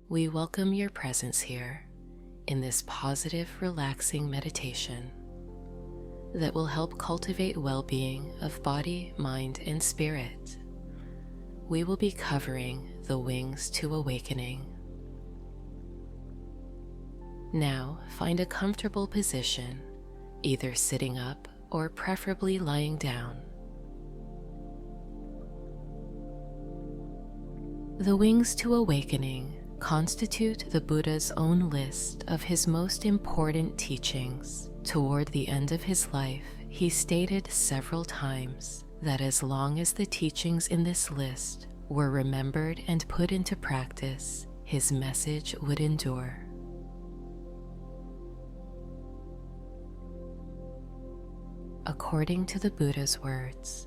We welcome your presence here in this positive, relaxing meditation that will help cultivate well-being of body, mind, and spirit. We will be covering the wings to awakening. Now, find a comfortable position, either sitting up or preferably lying down. The wings to awakening constitute the Buddha's own list of his most important teachings. Toward the end of his life, he stated several times that as long as the teachings in this list were remembered and put into practice, his message would endure. According to the Buddha's words,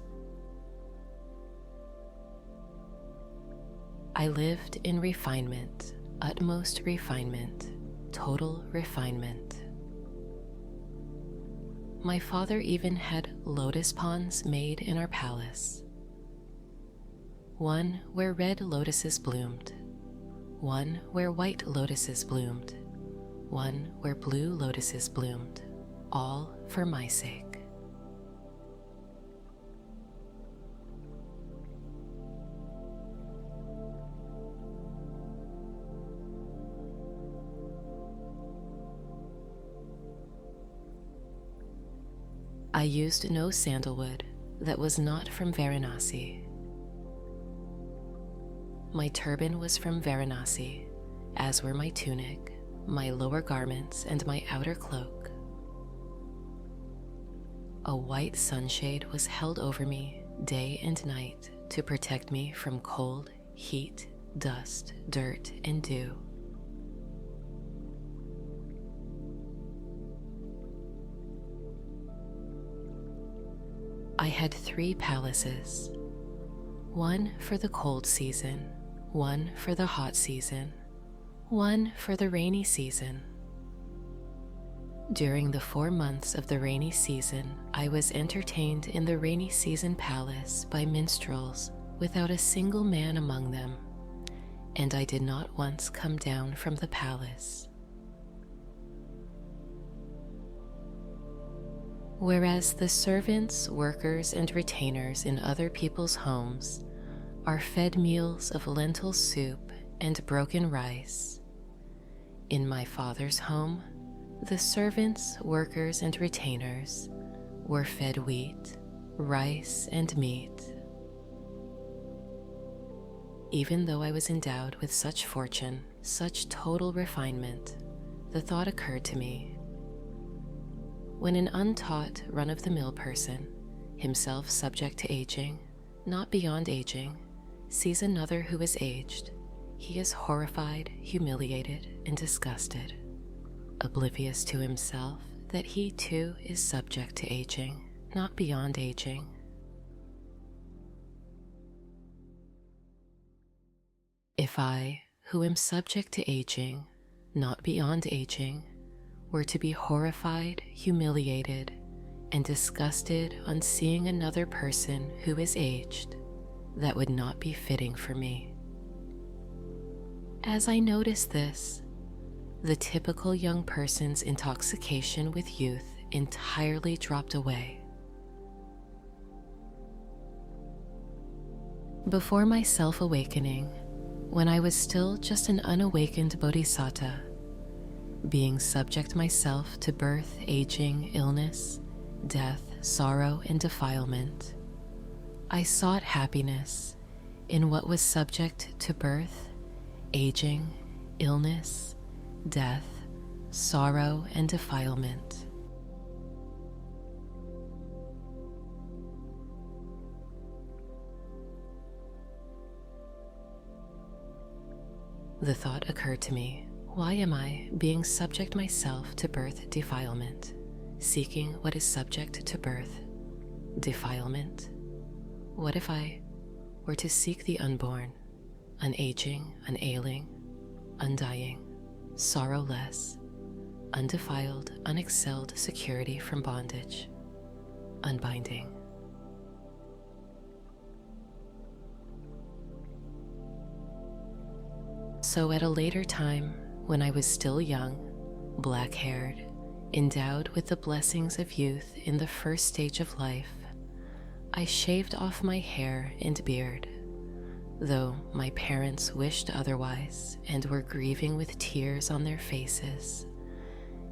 I lived in refinement, utmost refinement, total refinement. My father even had lotus ponds made in our palace. One where red lotuses bloomed, one where white lotuses bloomed, one where blue lotuses bloomed, all for my sake. I used no sandalwood that was not from Varanasi. My turban was from Varanasi, as were my tunic, my lower garments, and my outer cloak. A white sunshade was held over me day and night to protect me from cold, heat, dust, dirt, and dew. I had 3 palaces, one for the cold season, one for the hot season, one for the rainy season. During the 4 months of the rainy season, I was entertained in the rainy season palace by minstrels without a single man among them, and I did not once come down from the palace. Whereas the servants, workers, and retainers in other people's homes are fed meals of lentil soup and broken rice, in my father's home, the servants, workers, and retainers were fed wheat, rice, and meat. Even though I was endowed with such fortune, such total refinement, the thought occurred to me: when an untaught, run-of-the-mill person, himself subject to aging, not beyond aging, sees another who is aged, he is horrified, humiliated, and disgusted, oblivious to himself that he too is subject to aging, not beyond aging. If I, who am subject to aging, not beyond aging, were to be horrified, humiliated, and disgusted on seeing another person who is aged, that would not be fitting for me. As I noticed this, the typical young person's intoxication with youth entirely dropped away. Before my self-awakening, when I was still just an unawakened bodhisattva, being subject myself to birth, aging, illness, death, sorrow, and defilement, I sought happiness in what was subject to birth, aging, illness, death, sorrow, and defilement. The thought occurred to me: why am I being subject myself to birth defilement, seeking what is subject to birth defilement? What if I were to seek the unborn, unaging, unailing, undying, sorrowless, undefiled, unexcelled security from bondage, unbinding? So at a later time, when I was still young, black-haired, endowed with the blessings of youth in the first stage of life, I shaved off my hair and beard, though my parents wished otherwise and were grieving with tears on their faces,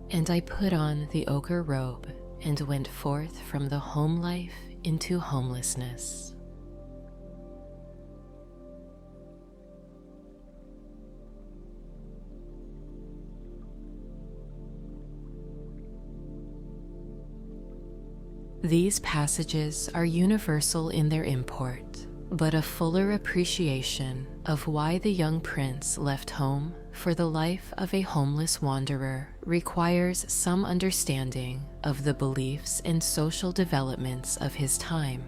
and I put on the ochre robe and went forth from the home life into homelessness. These passages are universal in their import, but a fuller appreciation of why the young prince left home for the life of a homeless wanderer requires some understanding of the beliefs and social developments of his time.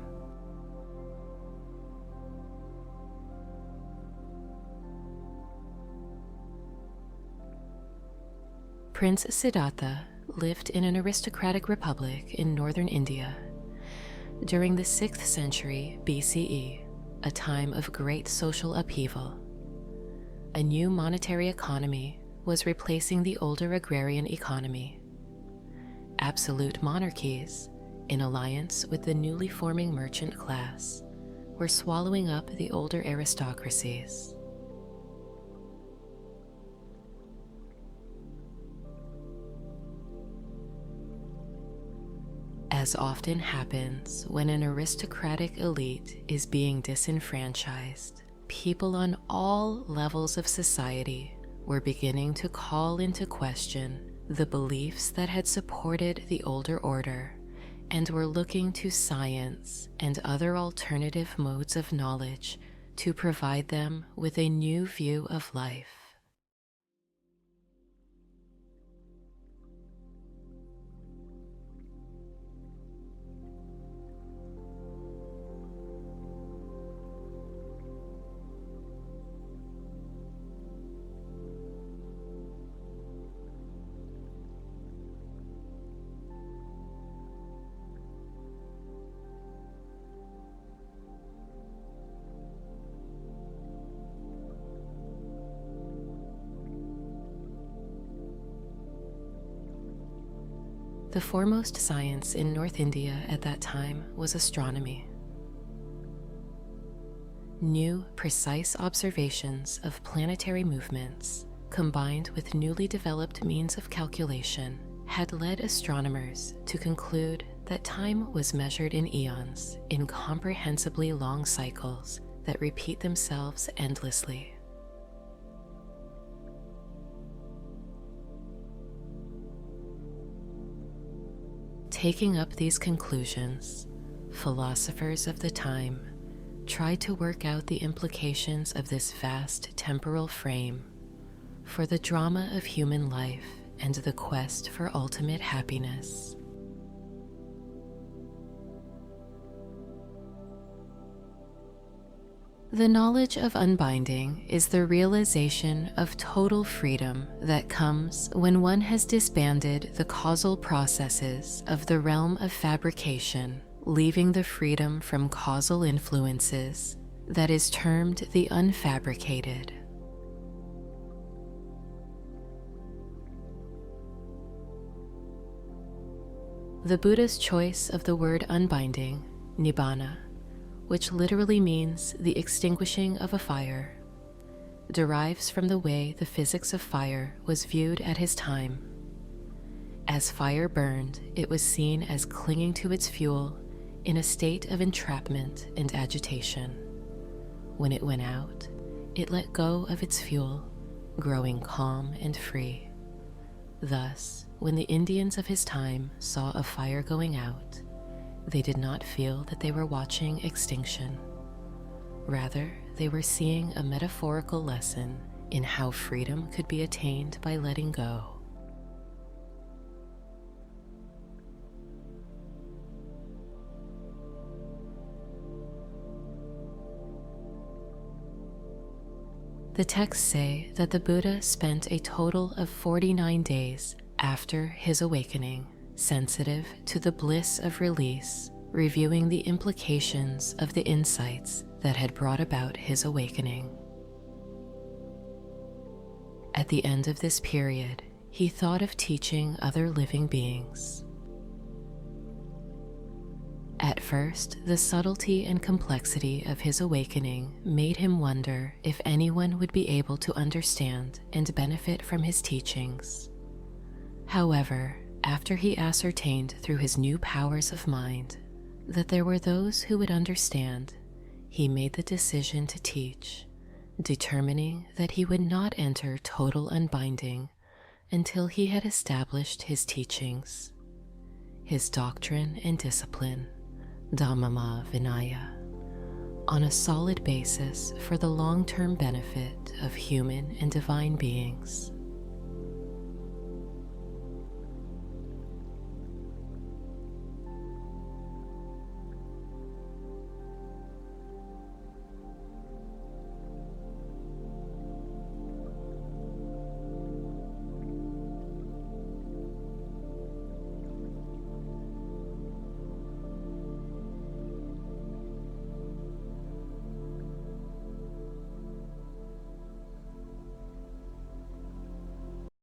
Prince Siddhartha lived in an aristocratic republic in northern India during the 6th century BCE, a time of great social upheaval. A new monetary economy was replacing the older agrarian economy. Absolute monarchies, in alliance with the newly forming merchant class, were swallowing up the older aristocracies. As often happens when an aristocratic elite is being disenfranchised, people on all levels of society were beginning to call into question the beliefs that had supported the older order and were looking to science and other alternative modes of knowledge to provide them with a new view of life. The foremost science in North India at that time was astronomy. New, precise observations of planetary movements, combined with newly developed means of calculation, had led astronomers to conclude that time was measured in eons, incomprehensibly long cycles that repeat themselves endlessly. Taking up these conclusions, philosophers of the time tried to work out the implications of this vast temporal frame for the drama of human life and the quest for ultimate happiness. The knowledge of unbinding is the realization of total freedom that comes when one has disbanded the causal processes of the realm of fabrication, leaving the freedom from causal influences that is termed the unfabricated. The Buddha's choice of the word unbinding, nibbana, which literally means the extinguishing of a fire, derives from the way the physics of fire was viewed at his time. As fire burned, it was seen as clinging to its fuel in a state of entrapment and agitation. When it went out, it let go of its fuel, growing calm and free. Thus, when the Indians of his time saw a fire going out, they did not feel that they were watching extinction. Rather, they were seeing a metaphorical lesson in how freedom could be attained by letting go. The texts say that the Buddha spent a total of 49 days after his awakening, sensitive to the bliss of release, reviewing the implications of the insights that had brought about his awakening. At the end of this period, he thought of teaching other living beings. At first, the subtlety and complexity of his awakening made him wonder if anyone would be able to understand and benefit from his teachings. However, after he ascertained through his new powers of mind that there were those who would understand, he made the decision to teach, determining that he would not enter total unbinding until he had established his teachings, his doctrine and discipline, Dhammama Vinaya, on a solid basis for the long-term benefit of human and divine beings.